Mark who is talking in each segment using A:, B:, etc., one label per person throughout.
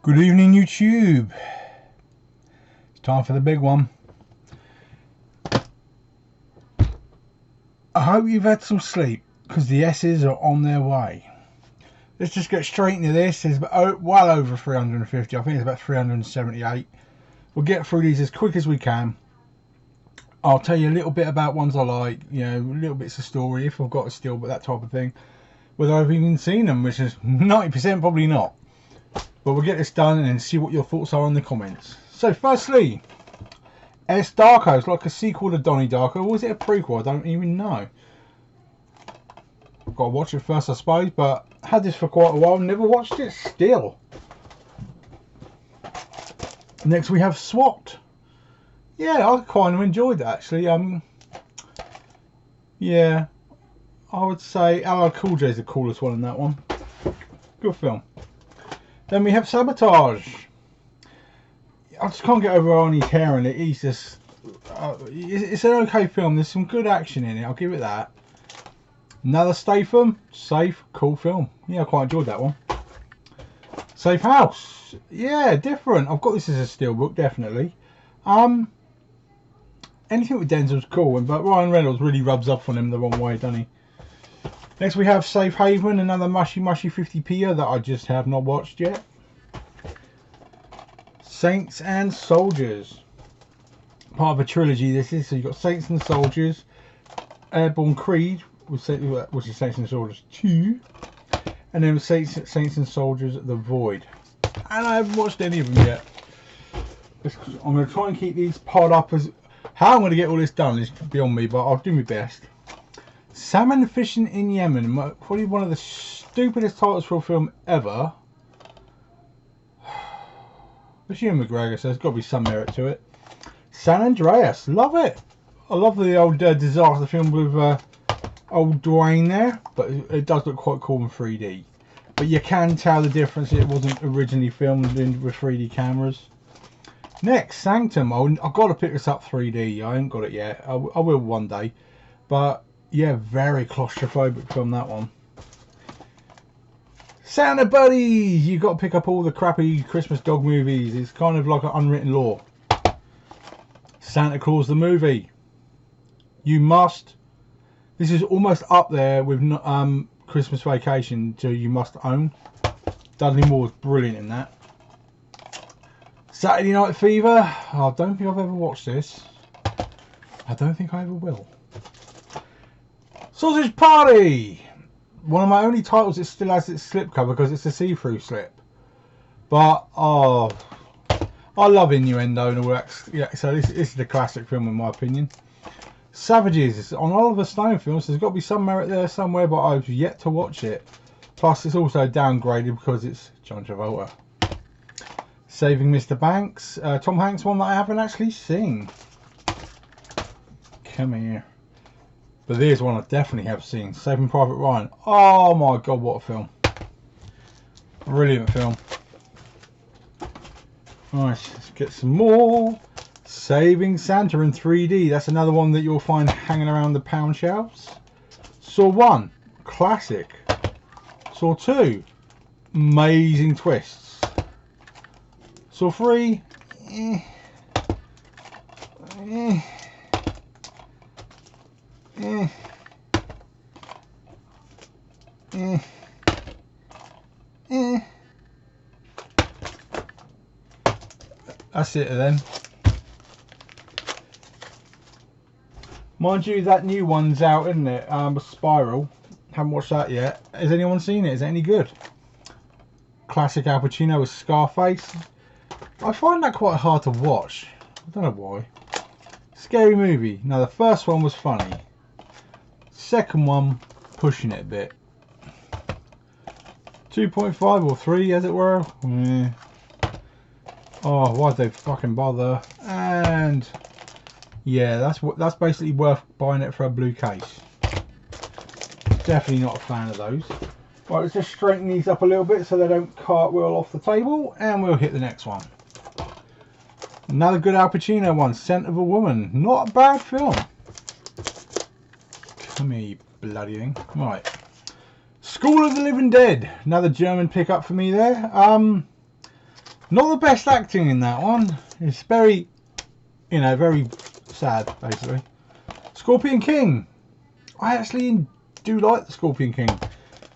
A: Good evening, YouTube. It's time for the big one. I hope you've had some sleep, because the S's are on their way. Let's just get straight into this. There's well over 350. I think it's about 378. We'll get through these as quick as we can. I'll tell you a little bit about ones I like, you know, little bits of story if I've got a still, but that type of thing. Whether I've even seen them, which is 90% probably not. But we'll get this done and then see what your thoughts are in the comments. So firstly, S. Darko. It's like a sequel to Donnie Darko. Or was it a prequel? I don't even know. I've got to watch it first, I suppose. But I had this for quite a while. Never watched it still. Next we have SWAT. Yeah, I kind of enjoyed that actually. Yeah, I would say LL Cool J is the coolest one in that one. Good film. Then we have Sabotage. I just can't get over Arnie's hair in it. He's just... it's an okay film. There's some good action in it. I'll give it that. Another Statham. Safe. Cool film. Yeah, I quite enjoyed that one. Safe House. Yeah, different. I've got this as a steelbook, definitely. Anything with Denzel's cool, but Ryan Reynolds really rubs off on him the wrong way, doesn't he? Next we have Safe Haven, another mushy 50p that I just have not watched yet. Saints and Soldiers. Part of a trilogy this is, so you've got Saints and Soldiers, Airborne Creed, which is Saints and Soldiers 2, and then Saints and Soldiers The Void. And I haven't watched any of them yet. I'm going to try and keep these piled up as... How I'm going to get all this done is beyond me, but I'll do my best. Salmon Fishing in Yemen, probably one of the stupidest titles for a film ever. But Ewan McGregor, so there's got to be some merit to it. San Andreas, love it. I love the old disaster film with old Dwayne there, but it does look quite cool in 3D. But you can tell the difference. It wasn't originally filmed with 3D cameras. Next, Sanctum. I've got to pick this up 3D. I haven't got it yet. I will one day. But yeah, very claustrophobic film, that one. Santa Buddies! You've got to pick up all the crappy Christmas dog movies. It's kind of like an unwritten law. Santa Claus the movie. You must. This is almost up there with Christmas Vacation, so you must own. Dudley Moore's brilliant in that. Saturday Night Fever. I don't think I've ever watched this. I don't think I ever will. Sausage Party. One of my only titles that still has its slipcover because it's a see-through slip. But oh, I love innuendo and all that. Yeah, so this is the classic film in my opinion. Savages. On Oliver Stone films, there's got to be some merit there somewhere, but I've yet to watch it. Plus, it's also downgraded because it's John Travolta. Saving Mr. Banks. Tom Hanks one that I haven't actually seen. Come here. But there's one I definitely have seen. Saving Private Ryan. Oh my god, what a film. Brilliant film. Nice, let's get some more. Saving Santa in 3D. That's another one that you'll find hanging around the pound shelves. Saw 1. Classic. Saw 2. Amazing twists. Saw 3. That's it then. Mind you, that new one's out, isn't it? Spiral. Haven't watched that yet. Has anyone seen it? Is it any good? Classic Al Pacino with Scarface. I find that quite hard to watch. I don't know why. Scary movie. Now the first one was funny. Second one, pushing it a bit. 2.5 or 3 as it were. Yeah. Oh, why'd they fucking bother? And yeah, that's basically worth buying it for a blue case. Definitely not a fan of those. Right, let's just straighten these up a little bit so they don't cartwheel off the table, and we'll hit the next one. Another good Al Pacino one, Scent of a Woman. Not a bad film. Come here, you bloody thing. Right. School of the Living Dead. Another German pickup for me there. Not the best acting in that one. It's very, you know, very sad, basically. Scorpion King. I actually do like the Scorpion King.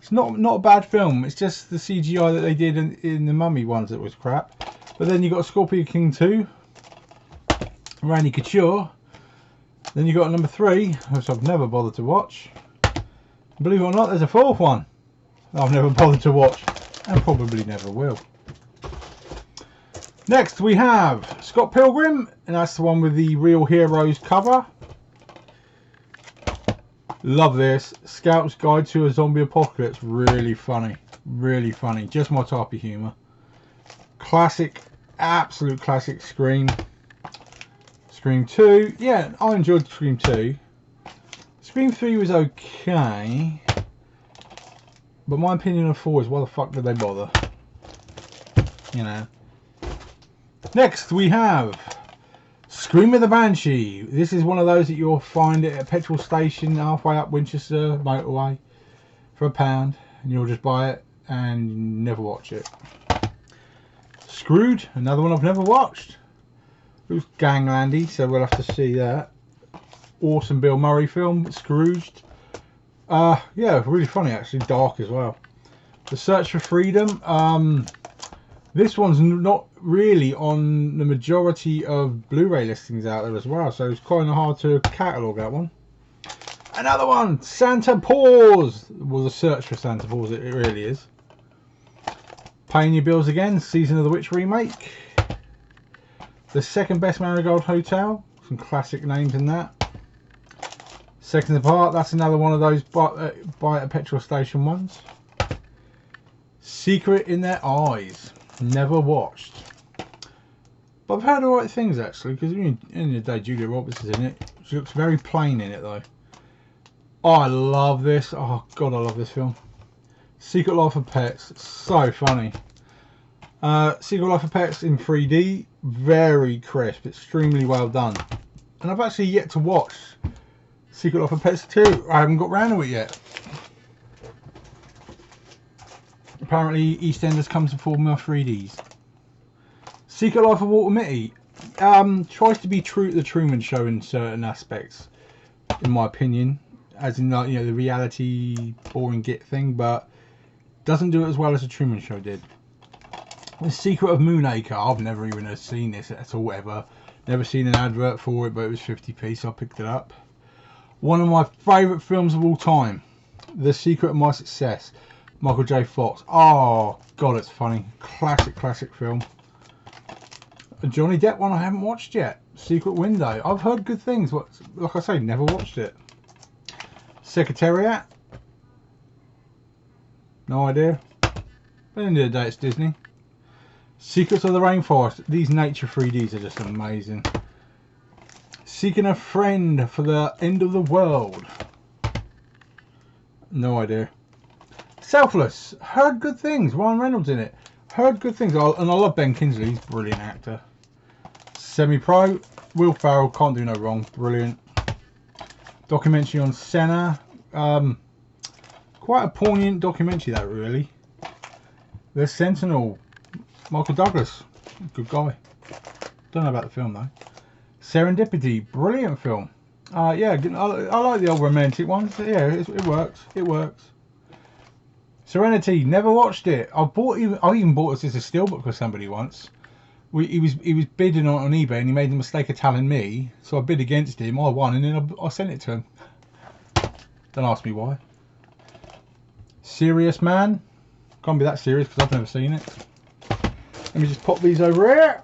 A: It's not a bad film. It's just the CGI that they did in the Mummy ones that was crap. But then you got Scorpion King 2, Randy Couture. Then you got number 3, which I've never bothered to watch. Believe it or not, there's a 4th one I've never bothered to watch, and probably never will. Next we have Scott Pilgrim, and that's the one with the Real Heroes cover. Love this. Scout's Guide to a Zombie Apocalypse. Really funny. Really funny. Just my type of humour. Classic, absolute classic Scream. Scream 2. Yeah, I enjoyed Scream 2. Scream 3 was okay. But my opinion of 4 is why the fuck did they bother? You know. Next we have Scream of the Banshee. This is one of those that you'll find at a petrol station halfway up Winchester motorway for £1, and you'll just buy it and never watch it. Screwed, another one I've never watched. It was Ganglandy, so we'll have to see that. Awesome Bill Murray film, Scrooged. Yeah, really funny actually, dark as well. The Search for Freedom. This one's not really on the majority of Blu-ray listings out there as well, so it's kind of hard to catalogue that one. Another one, Santa Paws. Well, the Search for Santa Paws, it really is. Paying Your Bills Again, Season of the Witch remake. The Second Best Marigold Hotel, some classic names in that. Seconds Apart, that's another one of those buy at a petrol station ones. Secret in Their Eyes. Never watched, but I've heard alright things actually, because in the day Julia Roberts is in it. She looks very plain in it though. Oh, I love this. Oh god, I love this film. Secret Life of Pets. It's so funny. Secret Life of Pets in 3D, very crisp, extremely well done. And I've actually yet to watch Secret Life of Pets 2. I haven't got round to it yet. Apparently EastEnders comes before my 3Ds. Secret Life of Walter Mitty tries to be true to the Truman Show in certain aspects, in my opinion, as in, you know, the reality boring git thing, but doesn't do it as well as the Truman Show did. The Secret of Moonacre. I've never even seen this at all ever. Never seen an advert for it, but it was 50p, so I picked it up. One of my favourite films of all time, The Secret of My Success. Michael J. Fox. Oh god, it's funny. Classic film. A Johnny Depp one I haven't watched yet. Secret Window. I've heard good things, but like I say, never watched it. Secretariat. No idea. But at the end of the day, it's Disney. Secrets of the Rainforest. These nature 3Ds are just amazing. Seeking a Friend for the End of the World. No idea. Selfless. Heard good things. Ryan Reynolds in it. Heard good things. And I love Ben Kingsley. He's a brilliant actor. Semi-Pro. Will Ferrell. Can't do no wrong. Brilliant. Documentary on Senna. Quite a poignant documentary, that, really. The Sentinel. Michael Douglas. Good guy. Don't know about the film, though. Serendipity. Brilliant film. Yeah, I like the old romantic ones. Yeah, it works. It works. Serenity, never watched it. I even bought this as a steelbook for somebody once. He was bidding on eBay, and he made the mistake of telling me, so I bid against him. I won, and then I sent it to him. Don't ask me why. Serious Man, can't be that serious because I've never seen it. Let me just pop these over here.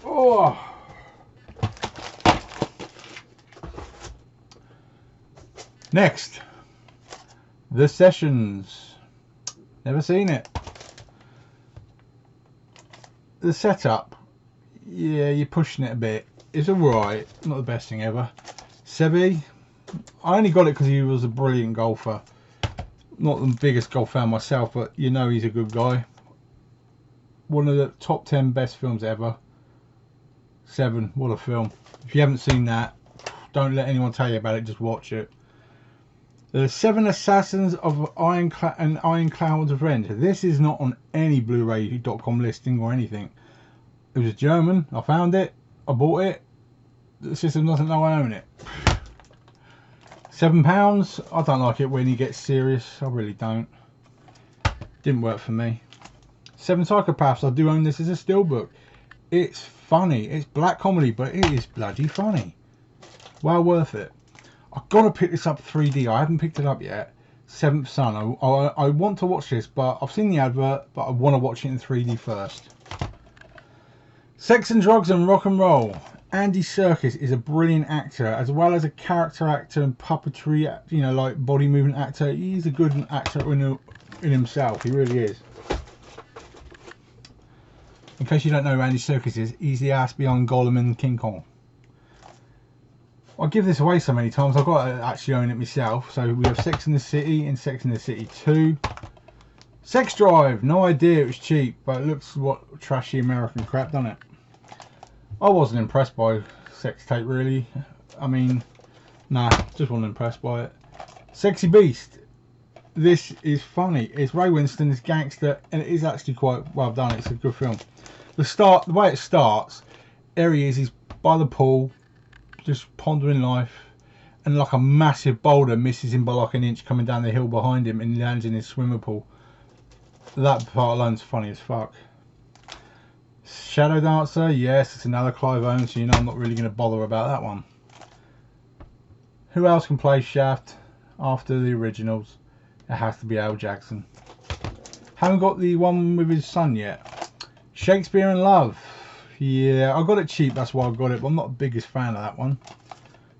A: Oh. Next, The Sessions. Never seen it. The setup, yeah, you're pushing it a bit. It's alright, not the best thing ever. Sebi, I only got it because he was a brilliant golfer. Not the biggest golf fan myself, but you know he's a good guy. One of the top 10 best films ever. Seven, what a film. If you haven't seen that, don't let anyone tell you about it, just watch it. The Seven Assassins of Iron Cloud's Revenge. This is not on any Blu-ray.com listing or anything. It was German. I found it. I bought it. The system doesn't know I own it. £7. I don't like it when he gets serious. I really don't. Didn't work for me. 7 Psychopaths. I do own this as a steelbook. It's funny. It's black comedy, but it is bloody funny. Well worth it. I've got to pick this up 3D. I haven't picked it up yet. Seventh Son. I want to watch this, but I've seen the advert, but I want to watch it in 3D first. Sex and Drugs and Rock and Roll. Andy Serkis is a brilliant actor, as well as a character actor and puppetry, you know, like body movement actor. He's a good actor in himself. He really is. In case you don't know who Andy Serkis is, he's the ass behind Gollum and King Kong. I give this away so many times, I've got to actually own it myself. So we have Sex and the City and Sex and the City 2. Sex Drive, no idea, it was cheap, but it looks what trashy American crap, doesn't it? I wasn't impressed by Sex Tape really. I mean, nah, just wasn't impressed by it. Sexy Beast. This is funny. It's Ray Winston, it's gangster, and it is actually quite well done. It's a good film. The way it starts, there he is, he's by the pool, just pondering life, and like a massive boulder misses him by like an inch coming down the hill behind him and lands in his swimming pool. That part alone's funny as fuck. Shadow Dancer, yes, it's another Clive Owen, so you know I'm not really going to bother about that one. Who else can play Shaft after the originals? It has to be Al Jackson. Haven't got the one with his son yet. Shakespeare in Love. Yeah, I got it cheap, that's why I got it, but I'm not the biggest fan of that one.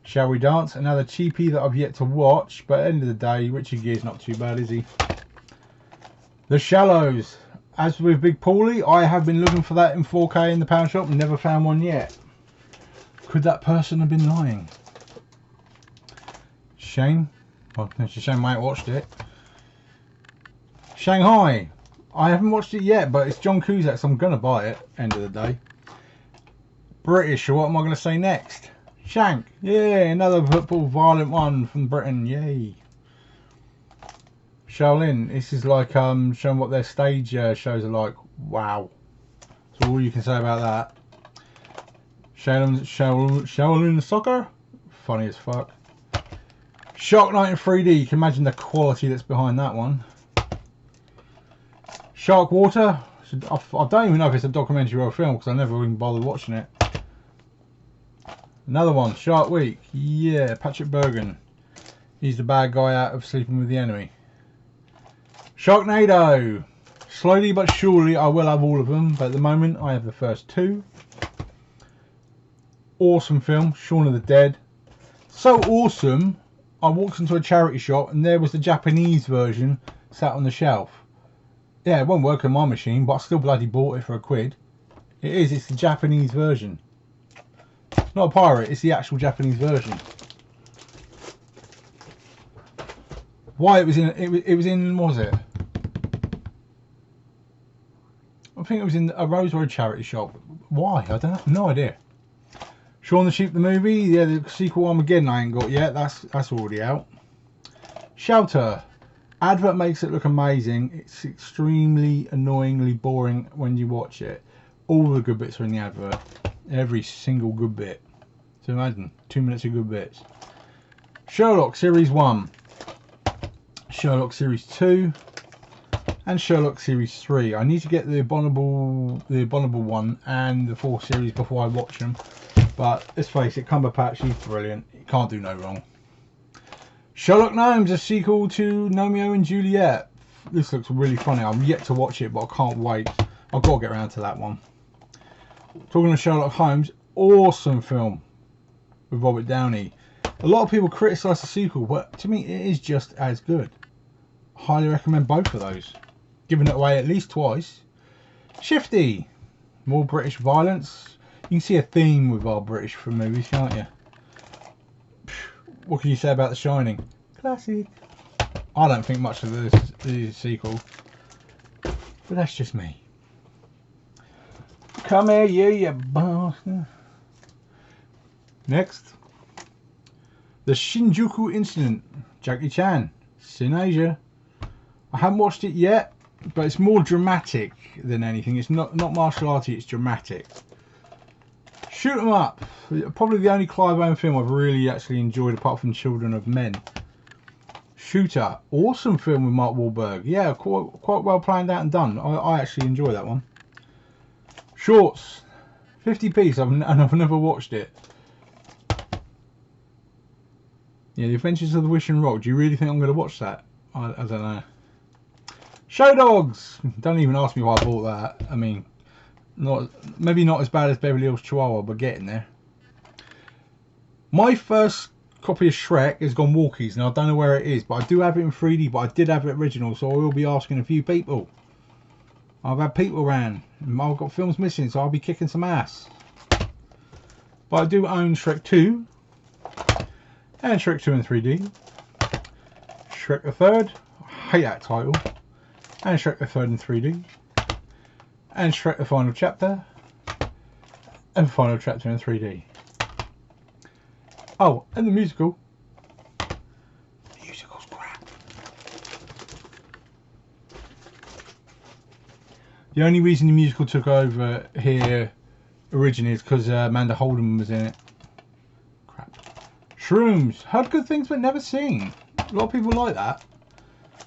A: Shall We Dance? Another cheapie that I've yet to watch, but at the end of the day, Richard Gere's not too bad, is he? The Shallows. As with Big Paulie, I have been looking for that in 4K in the pound shop and never found one yet. Could that person have been lying? Shame. Well, it's a shame I ain't watched it. Shanghai. I haven't watched it yet, but it's John Cusack, so I'm going to buy it, end of the day. British, what am I going to say next? Shank. Yeah, another football violent one from Britain. Yay. Shaolin. This is like showing what their stage shows are like. Wow. That's all you can say about that. Shaolin Soccer. Funny as fuck. Shark Night in 3D. You can imagine the quality that's behind that one. Shark Water. I don't even know if it's a documentary or a film because I never even bothered watching it. Another one. Shark Week. Yeah, Patrick Bergen. He's the bad guy out of Sleeping with the Enemy. Sharknado. Slowly but surely I will have all of them, but at the moment I have the first 2. Awesome film. Shaun of the Dead. So awesome, I walked into a charity shop and there was the Japanese version sat on the shelf. Yeah, it won't work on my machine, but I still bloody bought it for £1. It's the Japanese version. It's not a pirate, it's the actual Japanese version. Why it was in what was it? I think it was in a Rose Road charity shop. Why? I don't know. No idea. Shaun the Sheep the movie. Yeah, the sequel Armageddon I ain't got yet. That's already out. Shelter. Advert makes it look amazing. It's extremely annoyingly boring when you watch it. All the good bits are in the advert. Every single good bit. So imagine 2 minutes of good bits. Sherlock Series 1. Sherlock Series 2. And Sherlock Series 3. I need to get the Abominable one and the 4 series before I watch them. But let's face it, Cumberbatch, he's brilliant. He can't do no wrong. Sherlock Gnomes, a sequel to Romeo and Juliet. This looks really funny. I'm yet to watch it, but I can't wait. I've got to get around to that one. Talking of Sherlock Holmes, awesome film with Robert Downey. A lot of people criticise the sequel, but to me it is just as good. Highly recommend both of those. Giving it away at least twice. Shifty. More British violence. You can see a theme with our British movies, can't you? What can you say about The Shining? Classic. I don't think much of the sequel. But that's just me. Come here, you bastard. Next. The Shinjuku Incident. Jackie Chan. Sin Asia. I haven't watched it yet. but it's more dramatic than anything. It's not martial arty, it's dramatic. Shoot 'em up. Probably the only Clive Owen film I've really actually enjoyed apart from Children of Men. Shooter, awesome film with Mark Wahlberg. Yeah, quite well planned out and done. I actually enjoy that one. Shorts, 50p, and I've never watched it. Yeah, The Adventures of the Wishing Rock. Do you really think I'm going to watch that? I don't know. Show Dogs. Don't even ask me why I bought that. I mean, maybe not as bad as Beverly Hills Chihuahua, but getting there. My first copy of Shrek has gone walkies, and I don't know where it is, but I do have it in 3D, but I did have it original, so I will be asking a few people. I've had people around. I've got films missing, so I'll be kicking some ass. But I do own Shrek 2 and Shrek 2 in 3D. Shrek the Third, I hate that title. And Shrek the Third in 3D. And Shrek the Final Chapter. And Final Chapter in 3D. Oh, and the musical. The musical's crap. The only reason the musical took over here originally is because Amanda Holden was in it. Crap. Shrooms. Heard good things but never seen. A lot of people like that.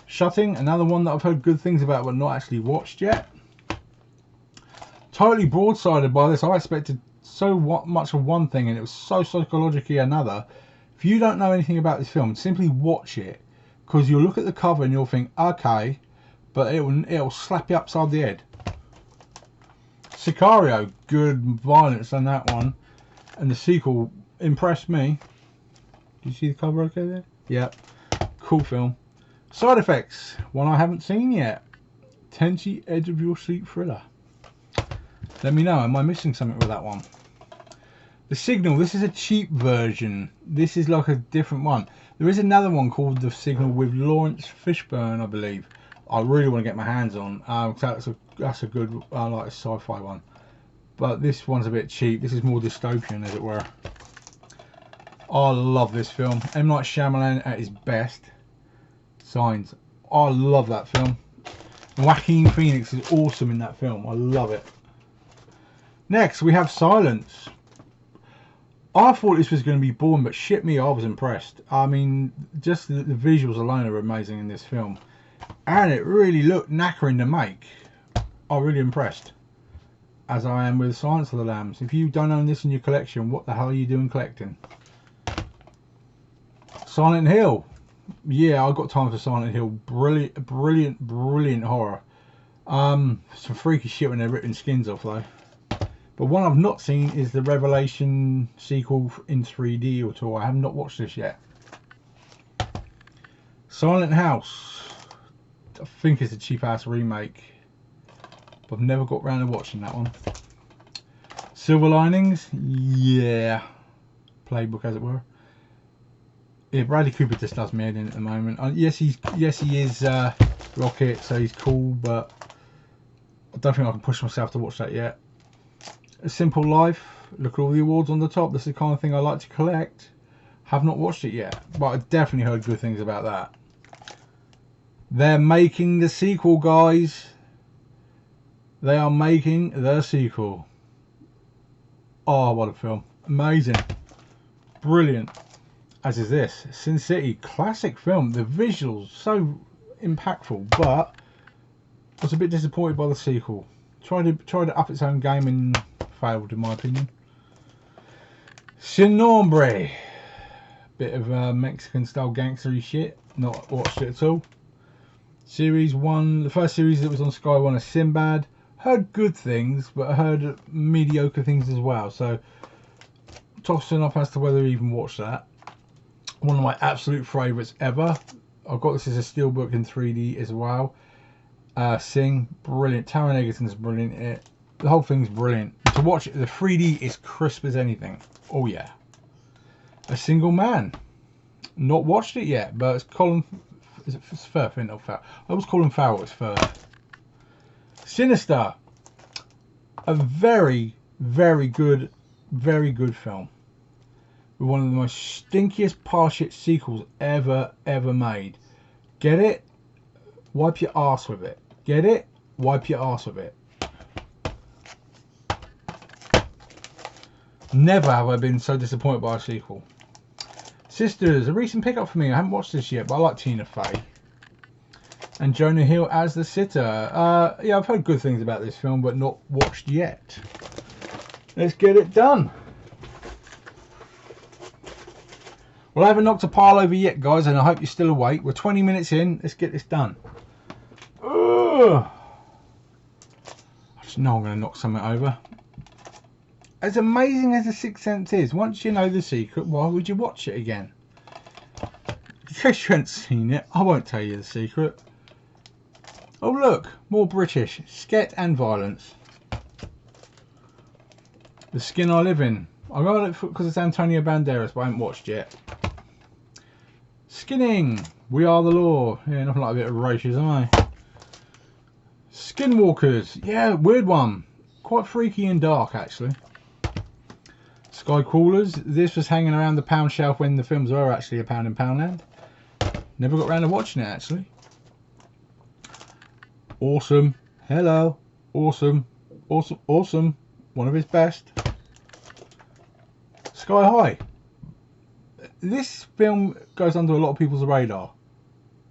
A: Shutting. Another one that I've heard good things about but not actually watched yet. Totally broadsided by this. I expected so much of one thing and it was so psychologically another. If you don't know anything about this film, simply watch it, because you'll look at the cover and you'll think, okay, but it'll slap you upside the head. Sicario, good violence on that one, and the sequel impressed me. Did you see the cover okay there? Yeah, cool film. Side Effects, one I haven't seen yet. Tense edge of your seat thriller. Let me know, am I missing something with that one? The Signal, this is a cheap version. This is like a different one. There is another one called The Signal with Lawrence Fishburne, I believe. I really want to get my hands on. That's a good, like a sci-fi one. But this one's a bit cheap. This is more dystopian, as it were. I love this film. M. Night Shyamalan at his best. Signs. I love that film. Joaquin Phoenix is awesome in that film. I love it. Next, we have Silence. I thought this was going to be boring, but shit me, I was impressed. I mean, just the visuals alone are amazing in this film. And it really looked knackering to make. I'm really impressed. As I am with Silence of the Lambs. If you don't own this in your collection, what the hell are you doing collecting? Silent Hill. Yeah, I've got time for Silent Hill. Brilliant, brilliant, brilliant horror. Some freaky shit when they're ripping skins off though. But one I've not seen is the Revelation sequel in 3D or 2. I have not watched this yet. Silent House. I think it's a cheap ass remake. But I've never got around to watching that one. Silver Linings. Yeah. Playbook, as it were. Yeah, Bradley Cooper just does me head in at the moment. Yes, he is Rocket, so he's cool, but I don't think I can push myself to watch that yet. A Simple Life. Look at all the awards on the top. This is the kind of thing I like to collect. Have not watched it yet, but I definitely heard good things about that. They're making the sequel, guys. They are making the sequel. Oh, what a film. Amazing. Brilliant. As is this. Sin City. Classic film. The visuals, so impactful, but I was a bit disappointed by the sequel. Tried to up its own game and failed, in my opinion. Sin Nombre. Bit of Mexican style gangstery shit. Not watched it at all. Series 1. The first series that was on Sky One is Sinbad. Heard good things, but I heard mediocre things as well. So tossing up as to whether I even watch that. One of my absolute favourites ever. I've got this as a steelbook in 3D as well. Sing, brilliant. Taron Egerton's brilliant. The whole thing's brilliant. To watch it, the 3D is crisp as anything. Oh yeah. A Single Man. Not watched it yet, but it's Colin. Is it Firth? Not Farrell. I was calling Farrell. It's Firth. Sinister. A very, very good film. With one of the most stinkiest pile shit sequels ever made. Get it? Wipe your ass with it. Get it? Wipe your arse with it. Never have I been so disappointed by a sequel. Sisters, a recent pickup for me. I haven't watched this yet, but I like Tina Fey. And Jonah Hill as the sitter. Yeah, I've heard good things about this film, but not watched yet. Let's get it done. Well, I haven't knocked a pile over yet, guys, and I hope you're still awake. We're 20 minutes in. Let's get this done. Ugh. I just know I'm going to knock something over. As amazing as The Sixth Sense is, once you know the secret, why would you watch it again? In case you haven't seen it, I won't tell you the secret. Oh look, more British. Sket and violence. The Skin I Live In. I got it because it's Antonio Banderas, but I haven't watched yet. Skinning. We Are the Law. Yeah, nothing like a bit of racism, eh? Skinwalkers. Yeah, weird one. Quite freaky and dark, actually. Sky Crawlers. This was hanging around the pound shelf when the films were actually a pound in Poundland. Never got around to watching it, actually. Awesome. Hello. Awesome. Awesome. Awesome. One of his best. Sky High. This film goes under a lot of people's radar.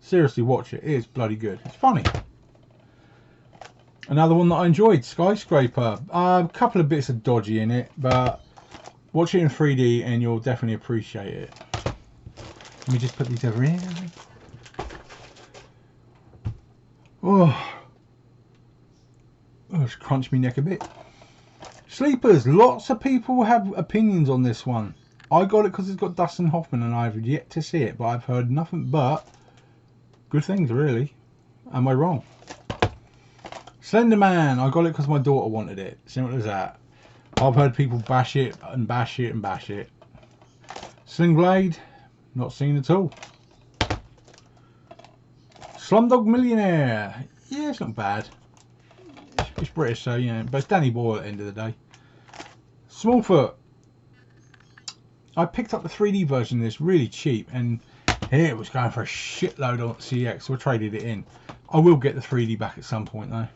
A: Seriously, watch it. It is bloody good. It's funny. Another one that I enjoyed, Skyscraper. A couple of bits of dodgy in it, but watch it in 3D and you'll definitely appreciate it. Let me just put these over here. Oh, it's crunched me neck a bit. Sleepers. Lots of people have opinions on this one. I got it because it's got Dustin Hoffman and I've yet to see it, but I've heard nothing but good things, really. Am I wrong? Slender Man. I got it because my daughter wanted it. Simple as that. I've heard people bash it and bash it and bash it. Sling Blade. Not seen at all. Slumdog Millionaire. Yeah, it's not bad. It's British, so you know, but it's Danny Boyle at the end of the day. Smallfoot. I picked up the 3D version of this really cheap, and here it was going for a shitload on CX, so I traded it in. I will get the 3D back at some point though.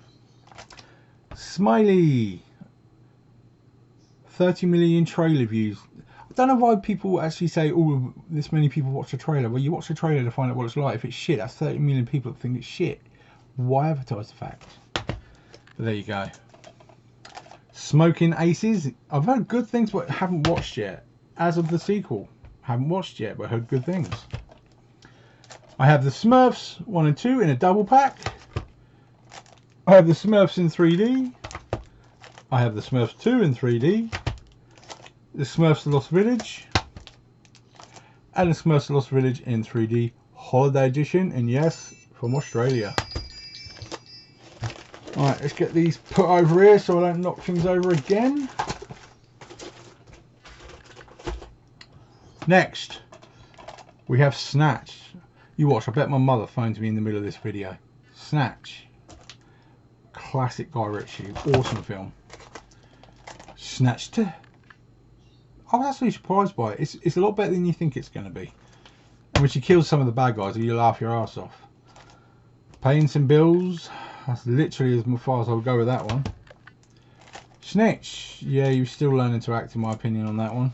A: Smiley. 30 million trailer views. I don't know why people actually say, oh, this many people watch a trailer. Well, you watch the trailer to find out what it's like. If it's shit, that's 30 million people that think it's shit. Why advertise the fact? But there you go. Smoking Aces. I've heard good things, but haven't watched yet. As of the sequel, haven't watched yet, but heard good things. I have the Smurfs 1 and 2 in a double pack. I have the Smurfs in 3D. I have the Smurfs 2 in 3D. The Smurfs Lost Village. And the Smurfs Lost Village in 3D Holiday Edition. And yes, from Australia. Alright, let's get these put over here so I don't knock things over again. Next, we have Snatch. You watch, I bet my mother phoned me in the middle of this video. Snatch. Classic Guy Ritchie. Awesome film. Snatched. I was actually surprised by it. It's a lot better than you think it's going to be. And when she kills some of the bad guys, you laugh your ass off. Paying some bills. That's literally as far as I'll go with that one. Snitch. Yeah, you're still learning to act, in my opinion, on that one.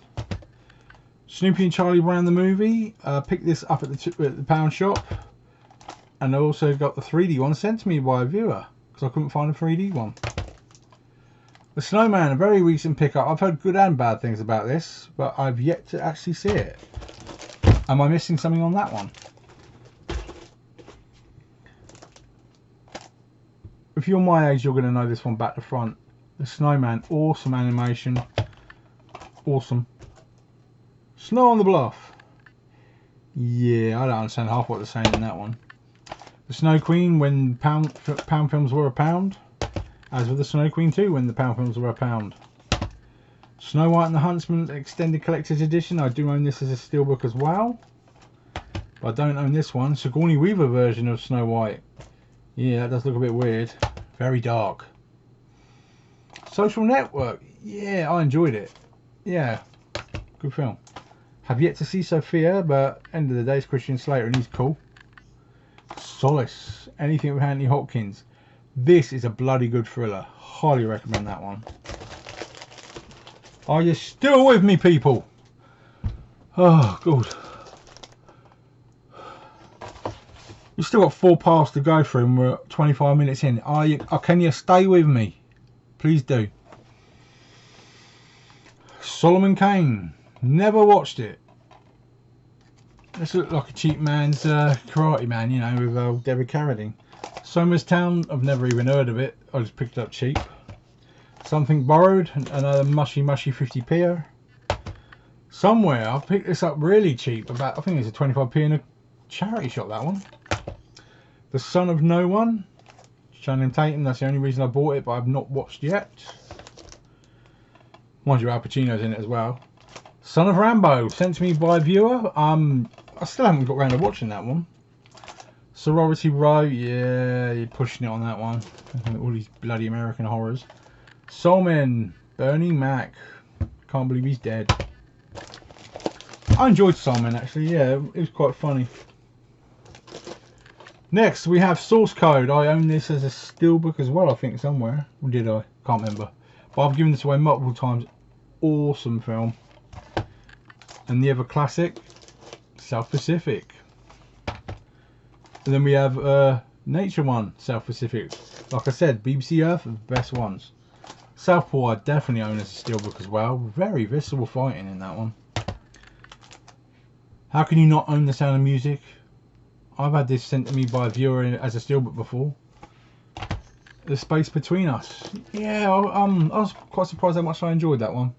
A: Snoopy and Charlie Brown the movie. Picked this up at the pound shop. And I also got the 3D one sent to me by a viewer, because I couldn't find a 3D one. The Snowman, a very recent pickup. I've heard good and bad things about this, but I've yet to actually see it. Am I missing something on that one? If you're my age, you're going to know this one back to front. The Snowman, awesome animation. Awesome. Snow on the Bluff. Yeah, I don't understand half what they're saying in that one. The Snow Queen, when pound films were a pound. As with the Snow Queen too, when the pound films were a pound. Snow White and the Huntsman Extended Collector's Edition. I do own this as a steelbook as well. But I don't own this one. Sigourney Weaver version of Snow White. Yeah, that does look a bit weird. Very dark. Social Network. Yeah, I enjoyed it. Yeah, good film. Have yet to see Sophia, but end of the day it's Christian Slater and he's cool. Solace. Anything with Anthony Hopkins. This is a bloody good thriller. Highly recommend that one. Are you still with me, people? Oh, good. We've still got 4 parts to go through and we're 25 minutes in. Are you? Can you stay with me? Please do. Solomon Kane. Never watched it. This looks like a cheap man's Karate Man, you know, with David Carradine. Somers Town. I've never even heard of it. I just picked it up cheap. Something Borrowed. Another mushy 50p. Somewhere I've picked this up really cheap. About, I think it's a 25p in a charity shop, that one. The Son of No One, Channing Tatum. That's the only reason I bought it, but I've not watched yet. Mind you, Al Pacino's in it as well. Son of Rambo, sent to me by a viewer. I still haven't got around to watching that one. Sorority Row, yeah, you're pushing it on that one. All these bloody American horrors. Soulman, Bernie Mac. Can't believe he's dead. I enjoyed Soulman actually, yeah, it was quite funny. Next, we have Source Code. I own this as a steelbook as well, I think, somewhere. Or did I? Can't remember. But I've given this away multiple times. Awesome film. And the ever classic, South Pacific. And then we have Nature One, South Pacific. Like I said, BBC Earth are the best ones. Southpaw I definitely own as a steelbook as well. Very visceral fighting in that one. How can you not own The Sound of Music? I've had this sent to me by a viewer as a steelbook before. The Space Between Us. Yeah, I was quite surprised how much I enjoyed that one.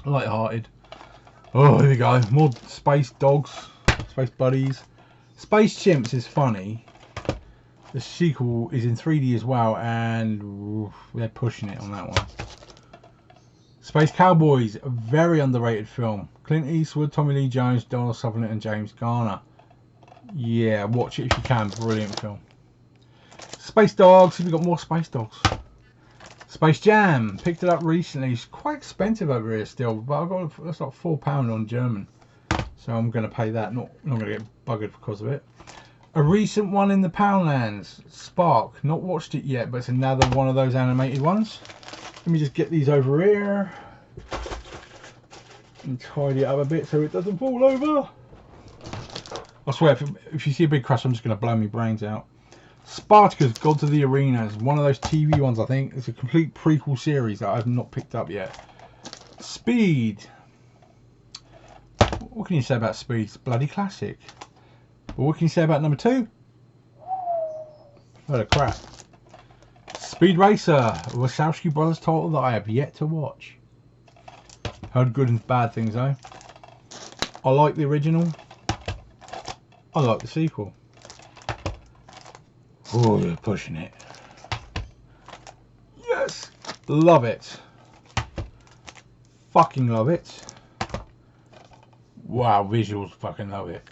A: Light-hearted. Oh, here we go. More space dogs, space buddies. Space Chimps is funny. The sequel is in 3D as well, and oof, they're pushing it on that one. Space Cowboys, a very underrated film. Clint Eastwood, Tommy Lee Jones, Donald Sutherland, and James Garner. Yeah, watch it if you can. Brilliant film. Space Dogs. Have we got more Space Dogs? Space Jam. Picked it up recently. It's quite expensive over here still, but I got that's like £4 on German, so I'm going to pay that. Not going to get buggered because of it. A recent one in the Poundlands, Spark. Not watched it yet, but it's another one of those animated ones. Let me just get these over here and tidy it up a bit so it doesn't fall over. I swear, if you see a big crash, I'm just going to blow my brains out. Spartacus, Gods of the Arena is one of those TV ones, I think. It's a complete prequel series that I've not picked up yet. Speed. What can you say about Speed? It's a bloody classic. But what can you say about number 2? What a crap. Speed Racer, a Wachowski brothers title that I have yet to watch. Heard good and bad things though. I like the original. I like the sequel. Oh, you're pushing it. Yes! Love it. Fucking love it. Wow, visuals, fucking love it.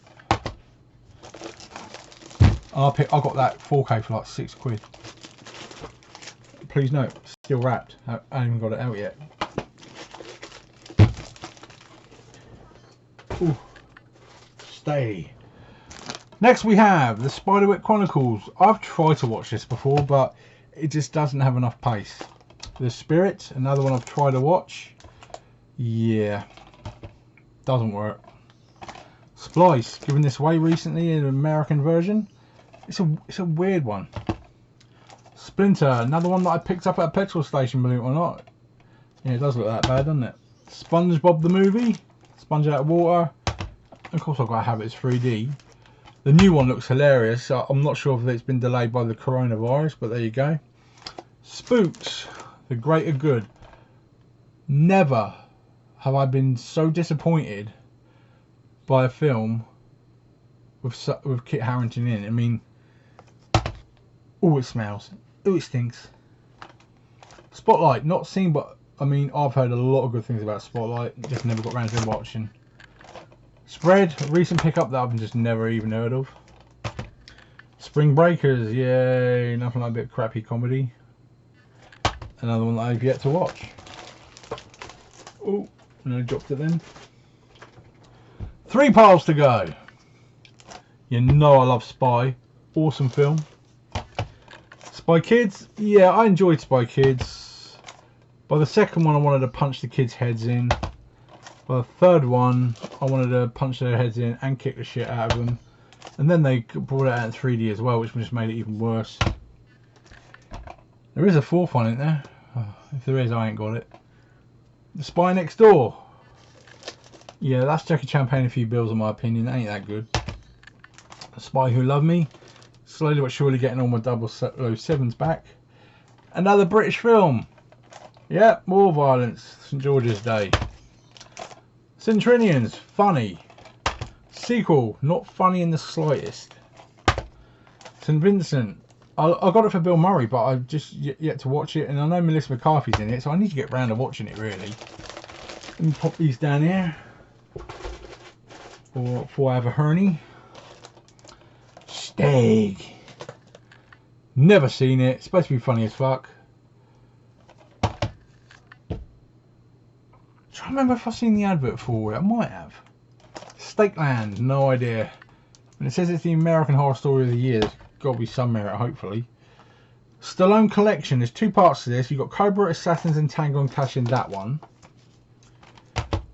A: I got that 4K for like £6. Please note, still wrapped. I haven't even got it out yet. Ooh. Stay. Next we have the Spiderwick Chronicles. I've tried to watch this before, but it just doesn't have enough pace. The Spirit, another one I've tried to watch. Yeah, doesn't work. Splice, given this away recently in an American version. It's a weird one. Splinter, another one that I picked up at a petrol station, believe it or not. Yeah, it does look that bad, doesn't it? SpongeBob the movie, Sponge Out of Water. Of course I've got to have it, it's 3D. The new one looks hilarious. I'm not sure if it's been delayed by the coronavirus, but there you go. Spooks, The Greater Good. Never have I been so disappointed by a film with Kit Harington in it. I mean, oh, it smells. Oh, it stinks. Spotlight, not seen, but I mean, I've heard a lot of good things about Spotlight. Just never got around to watching. Spread, a recent pickup that I've just never even heard of. Spring Breakers, yay, nothing like a bit of crappy comedy. Another one that I've yet to watch. Oh, and I dropped it then. 3 piles to go. You know I love Spy. Awesome film. Spy Kids, yeah, I enjoyed Spy Kids. By the second one, I wanted to punch the kids' heads in. By the third one, I wanted to punch their heads in and kick the shit out of them. And then they brought it out in 3D as well, which just made it even worse. There is a fourth one, isn't there? Oh, if there is, I ain't got it. The Spy Next Door. Yeah, that's Jackie Chan paying a few bills, in my opinion. That ain't that good. The Spy Who Loved Me. Slowly but surely getting all my 007s back. Another British film. Yep, more violence. St George's Day. Centrinians, funny. Sequel, not funny in the slightest. St Vincent. I got it for Bill Murray, but I've just yet to watch it. And I know Melissa McCarthy's in it, so I need to get round to watching it, really. Let me pop these down here. Before I have a hernia. Stag. Never seen it. It's supposed to be funny as fuck. I'm trying to remember if I've seen the advert for it. I might have. Stakeland. No idea. And it says it's the American Horror Story of the Year. There's got to be some merit, hopefully. Stallone Collection. There's two parts to this. You've got Cobra, Assassins and Tango and Cash in that one.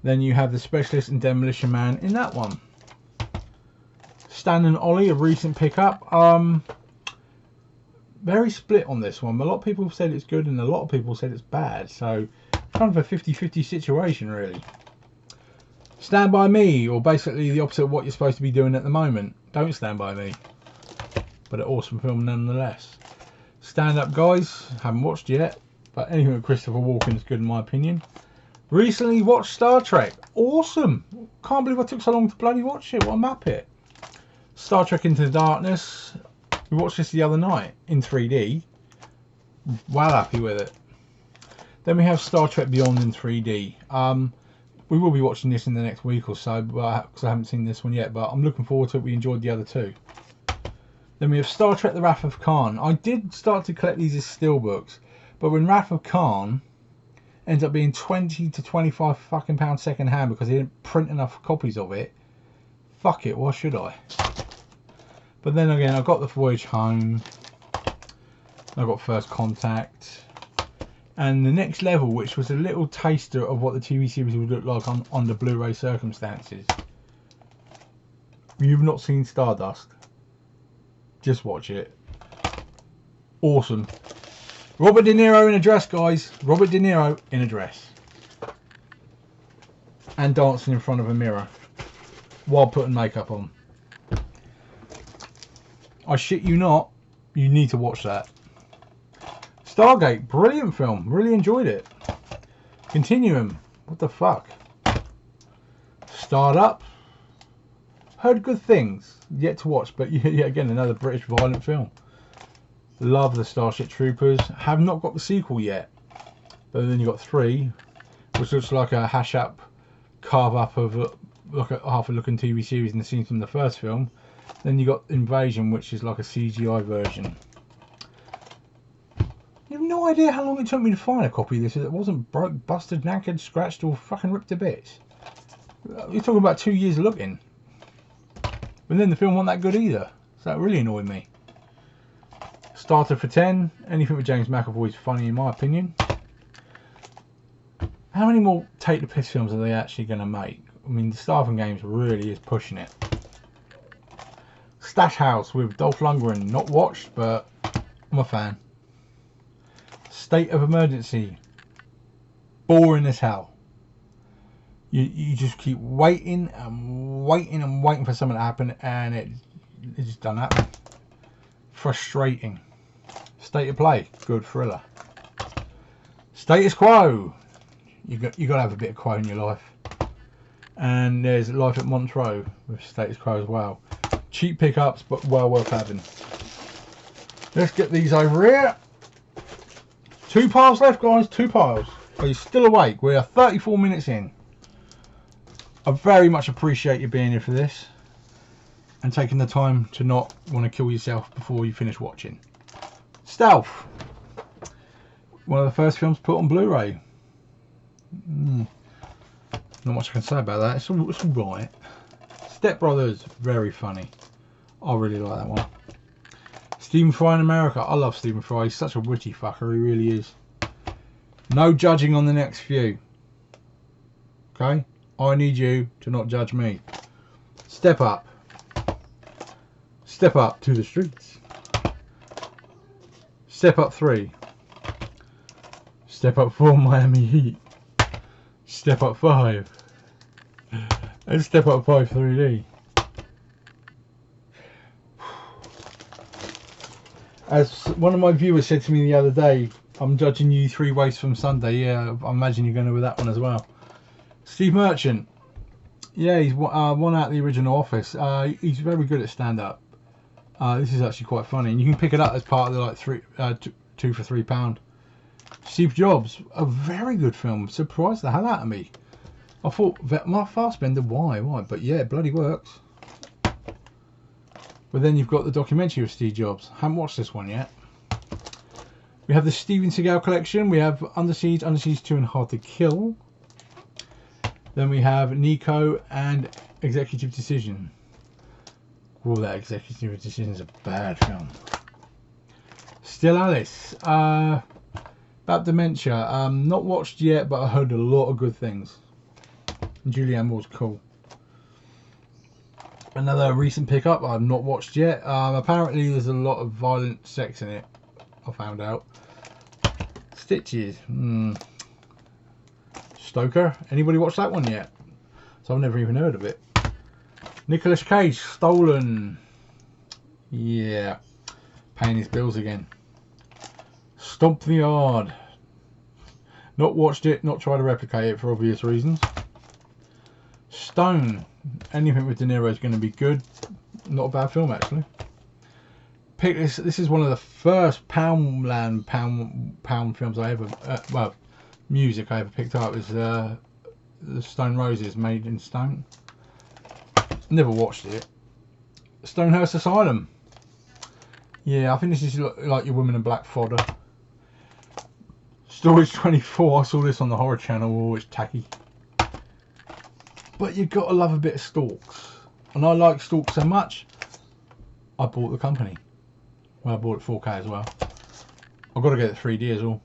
A: Then you have The Specialist and Demolition Man in that one. Stan and Ollie, a recent pickup. Very split on this one. A lot of people have said it's good and a lot of people said it's bad. So, kind of a 50-50 situation, really. Stand By Me, or basically the opposite of what you're supposed to be doing at the moment. Don't Stand By Me. But an awesome film nonetheless. Stand Up Guys, haven't watched yet. But anything with Christopher Walken is good in my opinion. Recently watched Star Trek. Awesome. Can't believe I took so long to bloody watch it. What a muppet. Star Trek Into the Darkness. We watched this the other night in 3D. Well happy with it. Then we have Star Trek Beyond in 3D. We will be watching this in the next week or so, because I haven't seen this one yet, but I'm looking forward to it. We enjoyed the other two. Then we have Star Trek The Wrath of Khan. I did start to collect these as steelbooks, but when Wrath of Khan ends up being 20 to 25 fucking pounds second hand because they didn't print enough copies of it, fuck it, why should I? But then again, I got The Voyage Home, I got First Contact, and The Next Level, which was a little taster of what the TV series would look like on the Blu-ray circumstances. If you've not seen Stardust, just watch it. Awesome. Robert De Niro in a dress, guys. Robert De Niro in a dress. And dancing in front of a mirror while putting makeup on. I shit you not, you need to watch that. Stargate, brilliant film. Really enjoyed it. Continuum, what the fuck? Startup, heard good things. Yet to watch, but yeah, again, another British violent film. Love the Starship Troopers. Have not got the sequel yet. But then you got 3, which looks like a hash up, carve up of like a half a looking TV series and the scenes from the first film. Then you got Invasion, which is like a CGI version. You have no idea how long it took me to find a copy of this. It wasn't broke, busted, knackered, scratched, or fucking ripped to bits. You're talking about 2 years looking. But then the film wasn't that good either. So that really annoyed me. Starter for 10. Anything with James McAvoy is funny in my opinion. How many more Take the Piss films are they actually going to make? I mean, the Starving Games really is pushing it. Stash House with Dolph Lundgren. Not watched, but I'm a fan. State of Emergency. Boring as hell. You just keep waiting and waiting and waiting for something to happen, and it just doesn't happen. Frustrating. State of Play. Good thriller. Status Quo. You got to have a bit of quo in your life. And there's Life at Montreux with Status Quo as well. Cheap pickups, but well worth having. Let's get these over here. 2 piles left, guys. 2 piles. Are you still awake? We are 34 minutes in. I very much appreciate you being here for this and taking the time to not want to kill yourself before you finish watching. Stealth. One of the first films put on Blu-ray. Not much I can say about that. It's all right. Step Brothers, very funny. I really like that one. Stephen Fry in America. I love Stephen Fry. He's such a witty fucker. He really is. No judging on the next few. Okay? I need you to not judge me. Step up. Step up to the streets. Step up 3. Step up 4, Miami Heat. Step up 5. And step up 5, 3D. As one of my viewers said to me the other day, I'm judging you 3 ways from Sunday. Yeah, I imagine you're going to with that one as well. Steve Merchant. Yeah, he's won out the original Office. He's very good at stand-up. This is actually quite funny, and you can pick it up as part of the like 2 for £3. Steve Jobs, a very good film. Surprised the hell out of me. I thought my Fassbender, why? But yeah, it bloody works. But then you've got the documentary of Steve Jobs. Haven't watched this one yet. We have the Steven Seagal collection. We have Under Siege 2 and Hard to Kill. Then we have Nico and Executive Decision. Oh, that Executive Decision is a bad film. Still Alice. About dementia. Not watched yet, but I heard a lot of good things. Julianne Moore's cool. Another recent pickup I've not watched yet. Apparently there's a lot of violent sex in it. I found out. Stitches. Stoker. Anybody watched that one yet? So I've never even heard of it. Nicolas Cage. Stolen. Yeah. Paying his bills again. Stomp the Yard. Not watched it. Not tried to replicate it for obvious reasons. Stone. Anything with De Niro is going to be good. Not a bad film actually. Pick this. This is one of the first pound films I ever, well, music I ever picked up. Is the Stone Roses, Made in Stone. Never watched it. Stonehurst Asylum. Yeah, I think this is like your Women in Black fodder. Storage 24. I saw this on the Horror Channel. Oh, it's tacky. But you've got to love a bit of Stalks. And I like Stalks so much, I bought the company. Well, I bought it 4K as well. I've got to get it 3D as well.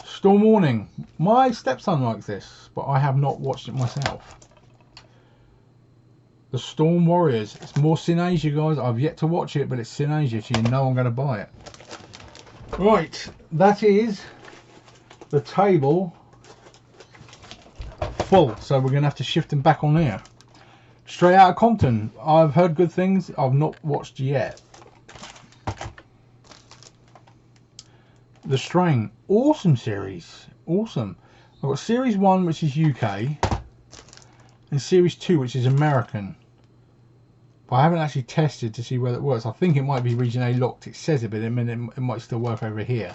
A: Storm Warning. My stepson likes this, but I have not watched it myself. The Storm Warriors. It's more Sin-Asia, guys. I've yet to watch it, but it's Sin-Asia, so you know I'm going to buy it. Right, that is the table full, so we're going to have to shift them back on here. Straight Outta Compton. I've heard good things. I've not watched yet. The Strain. Awesome series. Awesome. I've got series 1, which is UK, and series 2, which is American. But I haven't actually tested to see whether it works. I think it might be region A locked. It says it, but it might still work over here.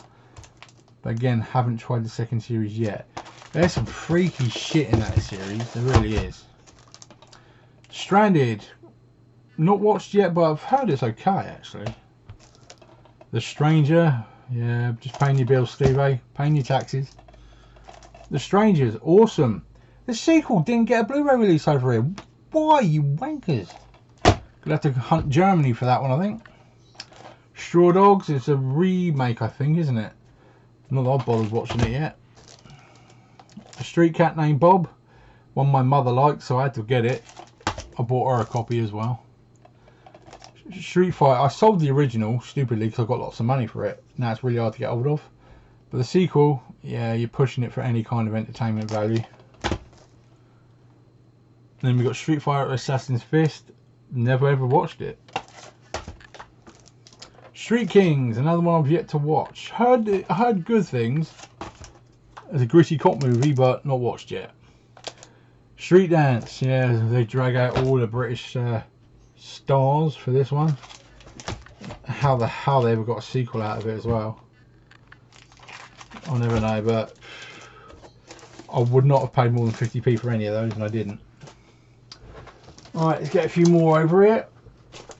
A: But again, haven't tried the second series yet. There's some freaky shit in that series. There really is. Stranded. Not watched yet, but I've heard it's okay, actually. The Stranger. Yeah, just paying your bills, Steve, eh? Paying your taxes. The Strangers. Awesome. The sequel didn't get a Blu-ray release over here. Why, you wankers? Gonna have to hunt Germany for that one, I think. Straw Dogs. It's a remake, I think, isn't it? Not that I've bothered watching it yet. A Street Cat Named Bob. One my mother liked, so I had to get it. I bought her a copy as well. Street Fighter. I sold the original, stupidly, because I got lots of money for it. Now it's really hard to get hold of. But the sequel, yeah, you're pushing it for any kind of entertainment value. And then we've got Street Fighter Assassin's Fist. Never ever watched it. Street Kings, another one I've yet to watch. I heard good things. It's a gritty cop movie, but not watched yet. Street Dance, yeah, they drag out all the British stars for this one. How the hell they ever got a sequel out of it as well, I'll never know, but I would not have paid more than 50p for any of those, and I didn't. Alright, let's get a few more over here.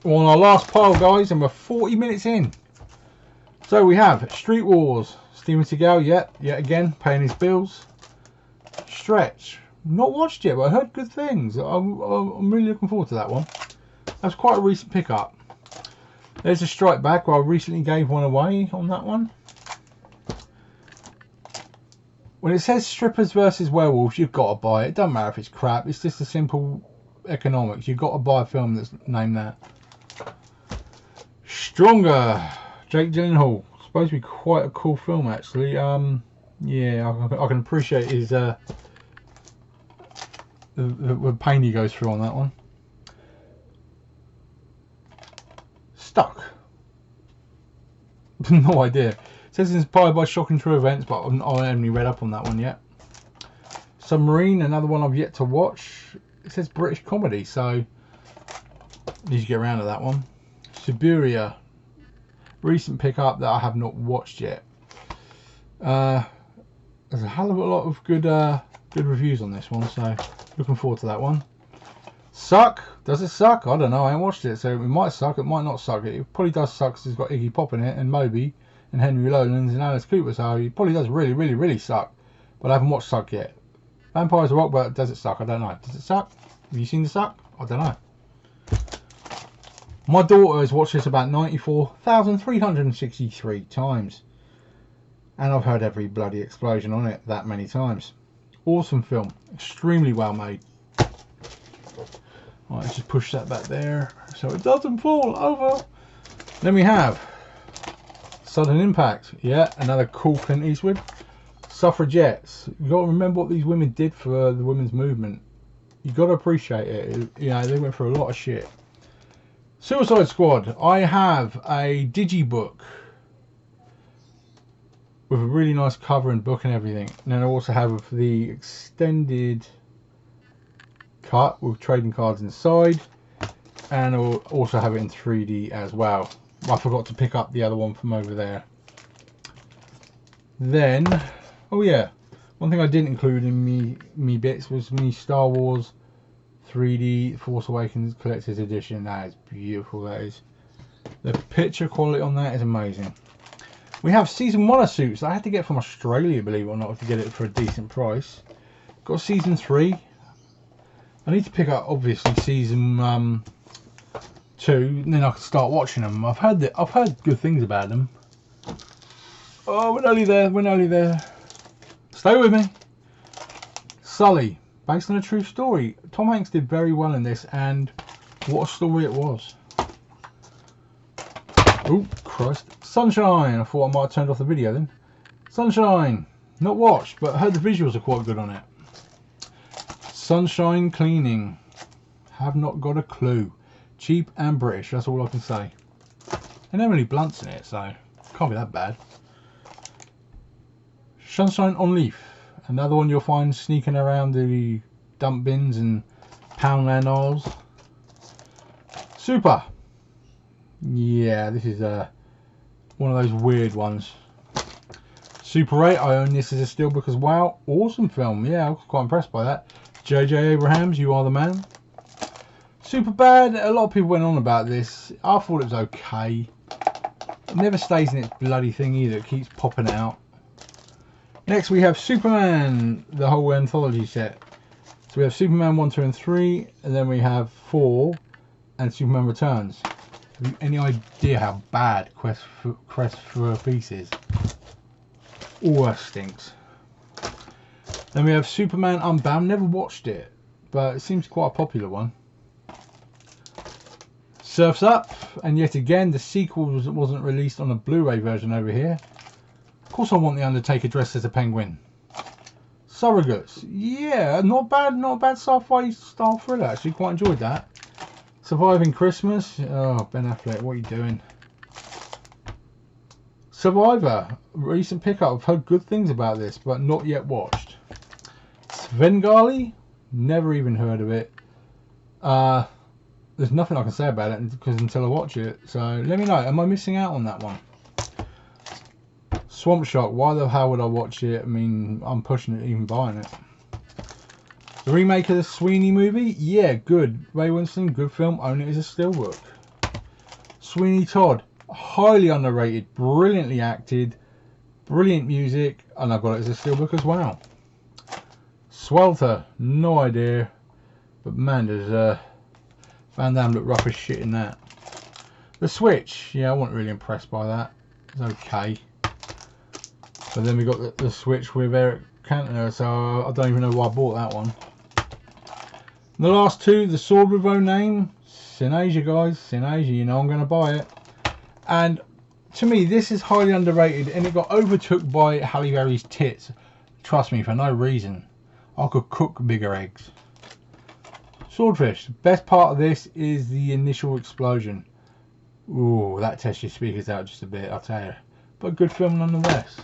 A: We're on our last pile, guys, and we're 40 minutes in. So we have Street Wars. Steven Seagal, yet again, paying his bills. Stretch. Not watched yet, but I heard good things. I'm really looking forward to that one. That's quite a recent pickup. There's a strike back where I recently gave one away on that one. When it says strippers versus werewolves, you've got to buy it. It doesn't matter if it's crap. It's just a simple economics. You've got to buy a film that's named that. Stronger. Jake Gyllenhaal. Supposed to be quite a cool film, actually. Yeah, I can appreciate his the pain he goes through on that one. Stuck. No idea. It says inspired by shocking true events, but I haven't only read up on that one yet. Submarine, another one I've yet to watch. It says British comedy, so need to get around to that one. Siberia, recent pickup that I have not watched yet. There's a hell of a lot of good reviews on this one, so looking forward to that one. Suck? Does it suck? I don't know. I haven't watched it, so it might suck. It might not suck. It probably does suck because it's got Iggy Pop in it, and Moby, and Henry Rollins, and Alice Cooper. So it probably does really, really, really suck. But I haven't watched Suck yet. Vampires Rock, but does it suck? I don't know. Does it suck? Have you seen the Suck? I don't know. My daughter has watched this about 94,363 times. And I've heard every bloody explosion on it that many times. Awesome film. Extremely well made. Right, let's just push that back there so it doesn't fall over. Then we have Sudden Impact. Yeah, another cool Clint Eastwood. Suffragettes. You've got to remember what these women did for the women's movement. You've got to appreciate it. You know, they went through a lot of shit. Suicide Squad. I have a digibook with a really nice cover and book and everything. And then I also have the extended cut with trading cards inside, and I'll also have it in 3D as well. I forgot to pick up the other one from over there. Then, oh yeah, one thing I didn't include in me bits was me Star Wars 3D Force Awakens Collector's Edition. That is beautiful. That is. The picture quality on that is amazing. We have Season 1 of Suits. I had to get from Australia, believe it or not, to get it for a decent price. Got Season 3. I need to pick up, obviously, Season 2, and then I can start watching them. I've heard good things about them. Oh, we're nearly there. We're nearly there. Stay with me. Sully, based on a true story. Tom Hanks did very well in this, and what a story it was. Oh, Christ. Sunshine. I thought I might have turned off the video then. Sunshine. Not watched, but I heard the visuals are quite good on it. Sunshine Cleaning. Have not got a clue. Cheap and British, that's all I can say. And Emily Blunt's in it, so can't be that bad. Sunshine on Leaf. Another one you'll find sneaking around the dump bins and Poundland aisles. Super. Yeah, this is one of those weird ones. Super 8, I own this as a steelbook as well. Awesome film, yeah, I was quite impressed by that. J.J. Abrams, you are the man. Super bad. A lot of people went on about this. I thought it was okay. It never stays in its bloody thing either. It keeps popping out. Next we have Superman, the whole anthology set. So we have Superman 1, 2 and 3. And then we have 4 and Superman Returns. Have you any idea how bad Quest for Peace is? Oh, that stinks. Then we have Superman Unbound. Never watched it, but it seems quite a popular one. Surf's Up, and yet again the sequel wasn't released on a Blu-ray version over here. Of course I want the Undertaker dressed as a penguin. Surrogates, yeah, not bad sci-fi style thriller. Actually, quite enjoyed that. Surviving Christmas. Oh, Ben Affleck, what are you doing? Survivor, recent pickup. I've heard good things about this, but not yet watched. SVENGALI, never even heard of it. There's nothing I can say about it because until I watch it. So let me know. Am I missing out on that one? Swamp Shock. Why the hell would I watch it? I mean, I'm pushing it, even buying it. The remake of the Sweeney movie. Yeah, good. Ray Winston, good film. Own it as a steelbook. Sweeney Todd. Highly underrated. Brilliantly acted. Brilliant music. And I've got it as a steelbook as well. Swelter. No idea. But man, does Van Damme look rough as shit in that. The Switch, yeah, I wasn't really impressed by that. It's okay. But then we got the Switch with Eric Cantona, so I don't even know why I bought that one. The last two, the Sword with No Name, Sin Asia, guys, Sin Asia, you know I'm going to buy it. And to me, this is highly underrated, and it got overtook by Halle Berry's tits. Trust me, for no reason. I could cook bigger eggs. Swordfish, the best part of this is the initial explosion. Ooh, that tests your speakers out just a bit, I'll tell you. But good film nonetheless.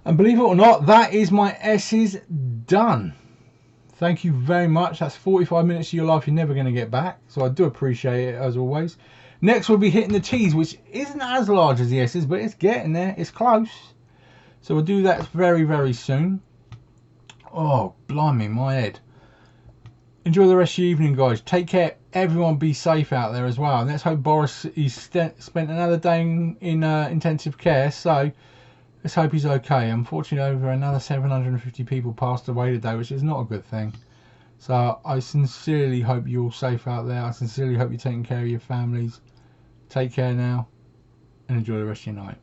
A: And believe it or not, that is my S's done. Thank you very much. That's 45 minutes of your life you're never going to get back. So I do appreciate it as always. Next we'll be hitting the T's, which isn't as large as the S's, but it's getting there. It's close. So we'll do that very, very soon. Oh, blimey, my head. Enjoy the rest of your evening, guys. Take care. Everyone be safe out there as well. And let's hope Boris, he's spent another day in intensive care. So let's hope he's okay. Unfortunately, over another 750 people passed away today, which is not a good thing. So I sincerely hope you're all safe out there. I sincerely hope you're taking care of your families. Take care now and enjoy the rest of your night.